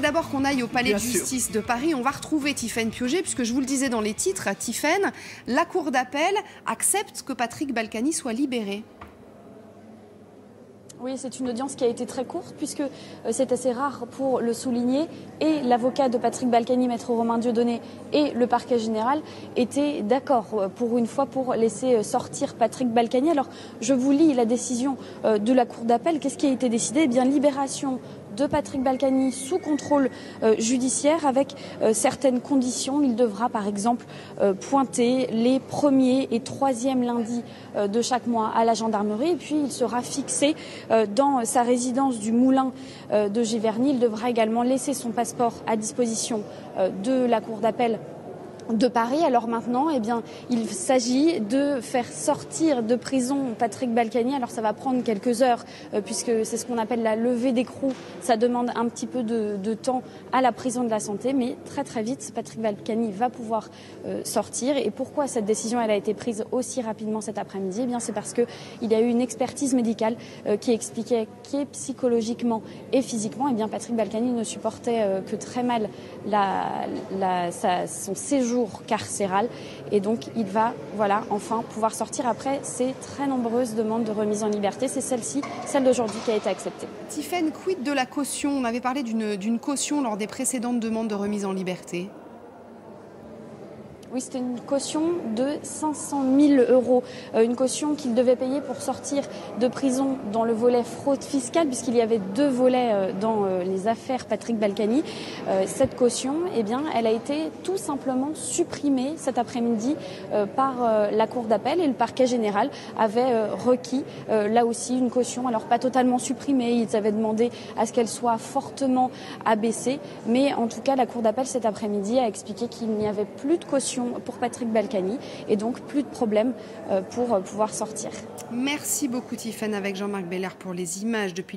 D'abord qu'on aille au palais de justice de Paris, on va retrouver Tiffaine Piauget, puisque je vous le disais dans les titres, à Tiffaine, la Cour d'appel accepte que Patrick Balkany soit libéré. Oui, c'est une audience qui a été très courte puisque c'est assez rare pour le souligner. Et l'avocat de Patrick Balkany, maître Romain Dieudonné, et le parquet général étaient d'accord pour une fois pour laisser sortir Patrick Balkany. Alors, je vous lis la décision de la Cour d'appel. Qu'est-ce qui a été décidé? Eh bien, libération de Patrick Balkany sous contrôle judiciaire avec certaines conditions. Il devra par exemple pointer les premiers et troisièmes lundis de chaque mois à la gendarmerie et puis il sera fixé dans sa résidence du Moulin de Giverny. Il devra également laisser son passeport à disposition de la Cour d'appel de Paris. Alors maintenant, eh bien, il s'agit de faire sortir de prison Patrick Balkany. Alors ça va prendre quelques heures puisque c'est ce qu'on appelle la levée d'écrou. Ça demande un petit peu de temps à la prison de la Santé, mais très très vite, Patrick Balkany va pouvoir sortir. Et pourquoi cette décision elle a été prise aussi rapidement cet après-midi? Eh bien, c'est parce que il y a eu une expertise médicale qui expliquait que psychologiquement et physiquement, eh bien, Patrick Balkany ne supportait que très mal son séjour carcéral et donc il va enfin pouvoir sortir après ces très nombreuses demandes de remise en liberté. C'est celle-ci, celle d'aujourd'hui, qui a été acceptée. Tiffaine, quid de la caution? On avait parlé d'une caution lors des précédentes demandes de remise en liberté. Oui, c'était une caution de 500 000 €. Une caution qu'il devait payer pour sortir de prison dans le volet fraude fiscale, puisqu'il y avait deux volets dans les affaires Patrick Balkany. Cette caution, eh bien, elle a été tout simplement supprimée cet après-midi par la Cour d'appel et le parquet général avait requis là aussi une caution. Alors pas totalement supprimée, ils avaient demandé à ce qu'elle soit fortement abaissée, mais en tout cas la Cour d'appel cet après-midi a expliqué qu'il n'y avait plus de caution pour Patrick Balkany et donc plus de problème pour pouvoir sortir. Merci beaucoup Tiffaine avec Jean-Marc Bellard pour les images depuis